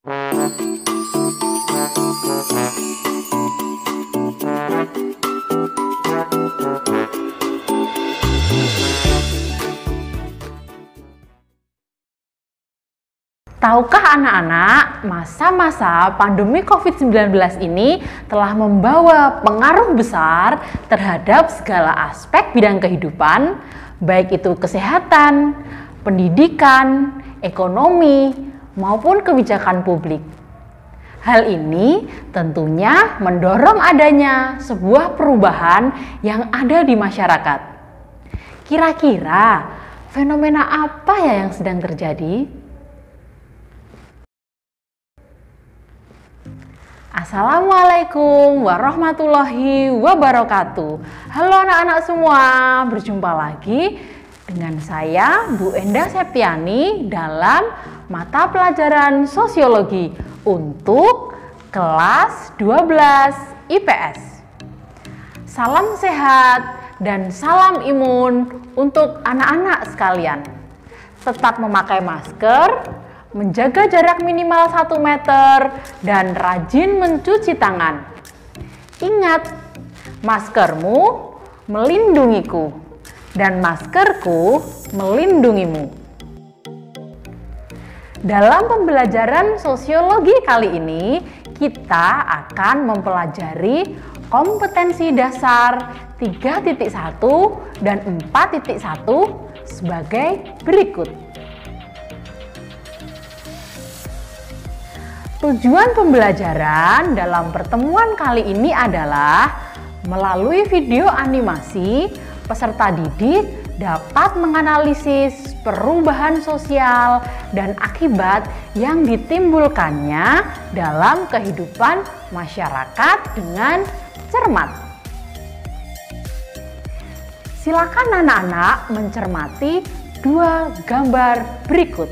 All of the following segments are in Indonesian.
Tahukah anak-anak, masa-masa pandemi COVID-19 ini telah membawa pengaruh besar terhadap segala aspek bidang kehidupan, baik itu kesehatan, pendidikan, ekonomi, maupun kebijakan publik. Hal ini tentunya mendorong adanya sebuah perubahan yang ada di masyarakat. Kira-kira fenomena apa ya yang sedang terjadi? Assalamualaikum warahmatullahi wabarakatuh. Halo anak-anak semua, berjumpa lagi dengan saya Bu Endah Septiani dalam mata pelajaran sosiologi untuk kelas 12 IPS. Salam sehat dan salam imun untuk anak-anak sekalian. Tetap memakai masker, menjaga jarak minimal 1 meter, dan rajin mencuci tangan. Ingat, maskermu melindungiku, dan maskerku melindungimu. Dalam pembelajaran sosiologi kali ini, kita akan mempelajari kompetensi dasar 3.1 dan 4.1 sebagai berikut. Tujuan pembelajaran dalam pertemuan kali ini adalah melalui video animasi, peserta didik dapat menganalisis perubahan sosial dan akibat yang ditimbulkannya dalam kehidupan masyarakat dengan cermat. Silakan anak-anak mencermati 2 gambar berikut.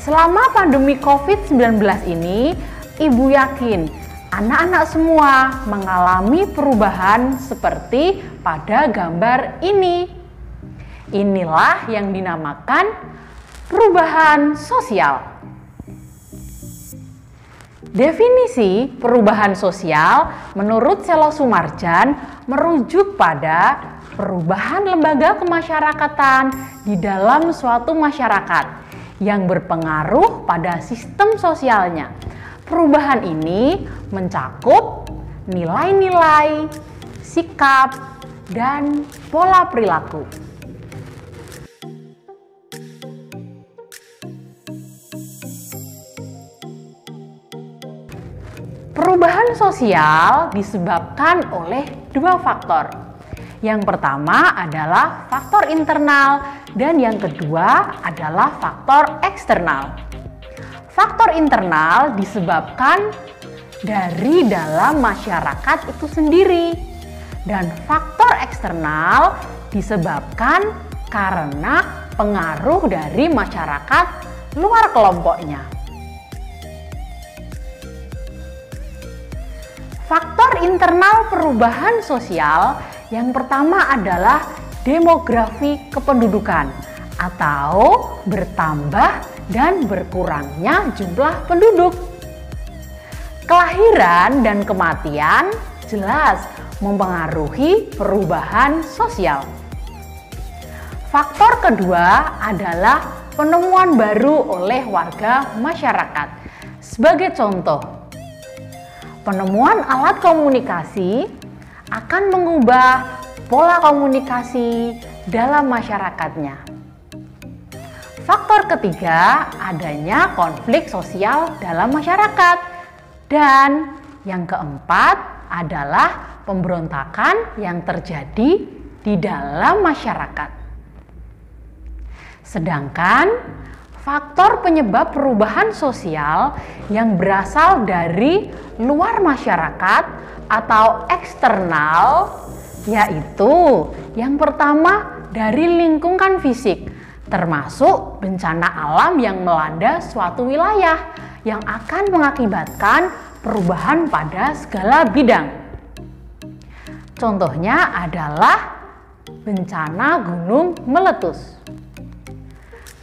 Selama pandemi COVID-19 ini, Ibu yakin anak-anak semua mengalami perubahan seperti pada gambar ini. Inilah yang dinamakan perubahan sosial. Definisi perubahan sosial menurut Selo Sumarjan merujuk pada perubahan lembaga kemasyarakatan di dalam suatu masyarakat yang berpengaruh pada sistem sosialnya. Perubahan ini mencakup nilai-nilai, sikap, dan pola perilaku. Perubahan sosial disebabkan oleh 2 faktor. Yang pertama adalah faktor internal dan yang kedua adalah faktor eksternal. Faktor internal disebabkan dari dalam masyarakat itu sendiri dan faktor eksternal disebabkan karena pengaruh dari masyarakat luar kelompoknya. Faktor internal perubahan sosial yang pertama adalah demografi kependudukan atau bertambah dan berkurangnya jumlah penduduk. Kelahiran dan kematian jelas mempengaruhi perubahan sosial. Faktor kedua adalah penemuan baru oleh warga masyarakat. Sebagai contoh, penemuan alat komunikasi akan mengubah pola komunikasi dalam masyarakatnya. Faktor ketiga, adanya konflik sosial dalam masyarakat. Dan yang keempat adalah pemberontakan yang terjadi di dalam masyarakat. Sedangkan faktor penyebab perubahan sosial yang berasal dari luar masyarakat atau eksternal, yaitu yang pertama dari lingkungan fisik, termasuk bencana alam yang melanda suatu wilayah yang akan mengakibatkan perubahan pada segala bidang. Contohnya adalah bencana gunung meletus.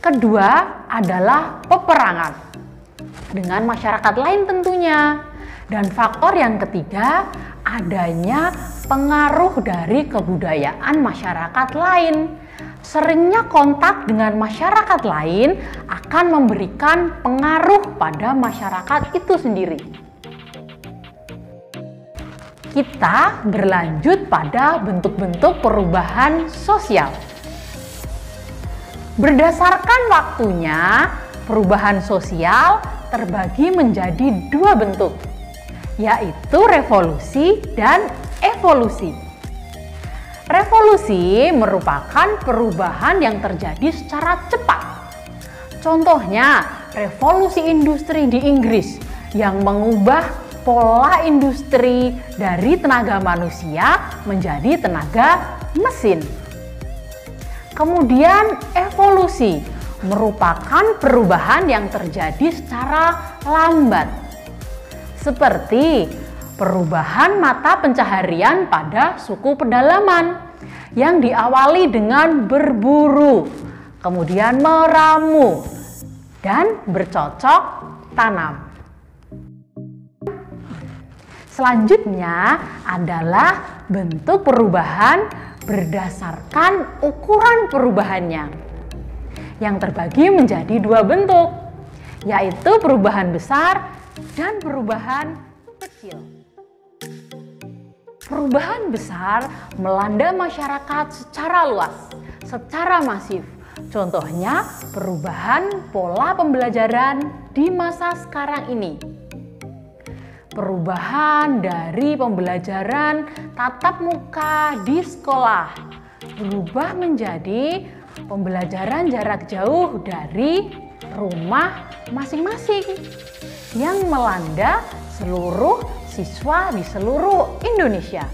Kedua adalah peperangan dengan masyarakat lain tentunya. Dan faktor yang ketiga, adanya pengaruh dari kebudayaan masyarakat lain. Seringnya kontak dengan masyarakat lain akan memberikan pengaruh pada masyarakat itu sendiri. Kita berlanjut pada bentuk-bentuk perubahan sosial. Berdasarkan waktunya, perubahan sosial terbagi menjadi dua bentuk, yaitu revolusi dan evolusi. Revolusi merupakan perubahan yang terjadi secara cepat. Contohnya, revolusi industri di Inggris yang mengubah pola industri dari tenaga manusia menjadi tenaga mesin. Kemudian evolusi merupakan perubahan yang terjadi secara lambat, seperti perubahan mata pencaharian pada suku pedalaman yang diawali dengan berburu, kemudian meramu, dan bercocok tanam. Selanjutnya adalah bentuk perubahan berdasarkan ukuran perubahannya, yang terbagi menjadi dua bentuk, yaitu perubahan besar dan perubahan kecil. Perubahan besar melanda masyarakat secara luas, secara masif. Contohnya perubahan pola pembelajaran di masa sekarang ini. Perubahan dari pembelajaran tatap muka di sekolah berubah menjadi pembelajaran jarak jauh dari rumah masing-masing yang melanda seluruh siswa di seluruh Indonesia.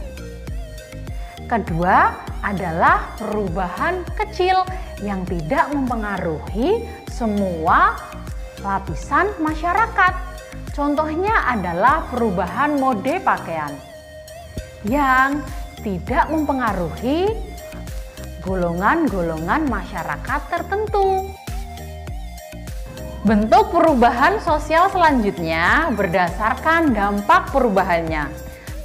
Kedua adalah perubahan kecil yang tidak mempengaruhi semua lapisan masyarakat. Contohnya adalah perubahan mode pakaian yang tidak mempengaruhi golongan-golongan masyarakat tertentu. Bentuk perubahan sosial selanjutnya berdasarkan dampak perubahannya.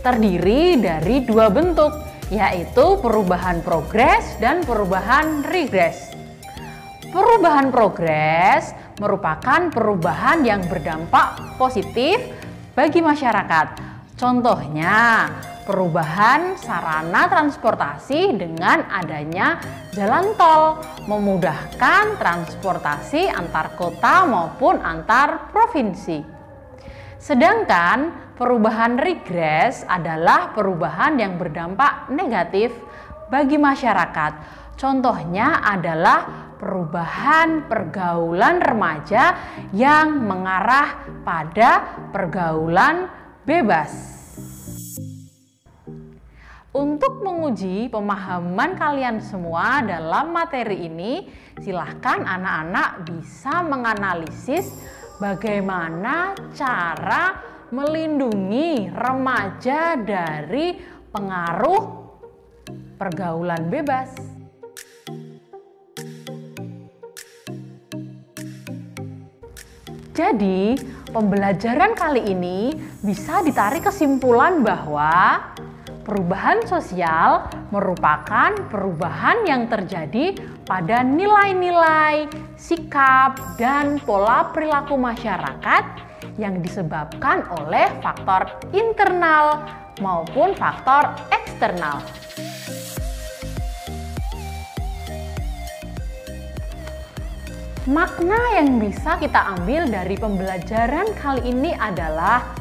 Terdiri dari dua bentuk, yaitu perubahan progres dan perubahan regres. Perubahan progres merupakan perubahan yang berdampak positif bagi masyarakat. Contohnya, perubahan sarana transportasi dengan adanya jalan tol, memudahkan transportasi antar kota maupun antar provinsi. Sedangkan perubahan regres adalah perubahan yang berdampak negatif bagi masyarakat. Contohnya adalah perubahan pergaulan remaja yang mengarah pada pergaulan bebas. Untuk menguji pemahaman kalian semua dalam materi ini, silahkan anak-anak bisa menganalisis bagaimana cara melindungi remaja dari pengaruh pergaulan bebas. Jadi, pembelajaran kali ini bisa ditarik kesimpulan bahwa perubahan sosial merupakan perubahan yang terjadi pada nilai-nilai, sikap, dan pola perilaku masyarakat yang disebabkan oleh faktor internal maupun faktor eksternal. Makna yang bisa kita ambil dari pembelajaran kali ini adalah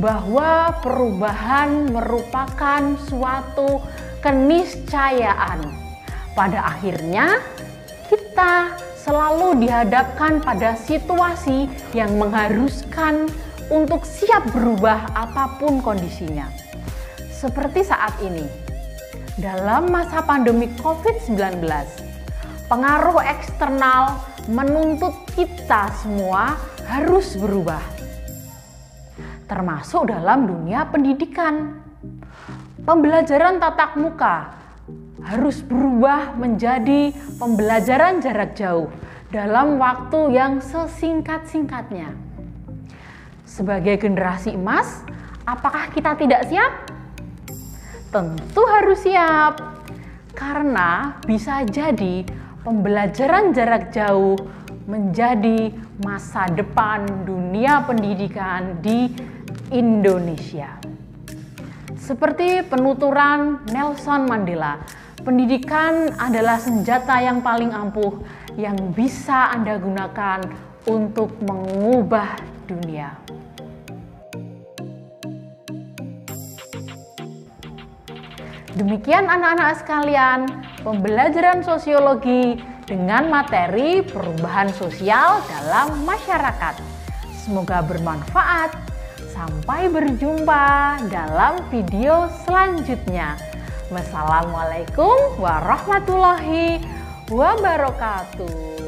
bahwa perubahan merupakan suatu keniscayaan. Pada akhirnya, kita selalu dihadapkan pada situasi yang mengharuskan untuk siap berubah apapun kondisinya. Seperti saat ini, dalam masa pandemi COVID-19, pengaruh eksternal menuntut kita semua harus berubah, termasuk dalam dunia pendidikan. Pembelajaran tatap muka harus berubah menjadi pembelajaran jarak jauh dalam waktu yang sesingkat-singkatnya. Sebagai generasi emas, apakah kita tidak siap? Tentu harus siap, karena bisa jadi pembelajaran jarak jauh menjadi masa depan dunia pendidikan di Indonesia. Seperti penuturan Nelson Mandela, pendidikan adalah senjata yang paling ampuh yang bisa Anda gunakan untuk mengubah dunia. Demikian anak-anak sekalian, pembelajaran sosiologi dengan materi perubahan sosial dalam masyarakat. Semoga bermanfaat. Sampai berjumpa dalam video selanjutnya. Wassalamualaikum warahmatullahi wabarakatuh.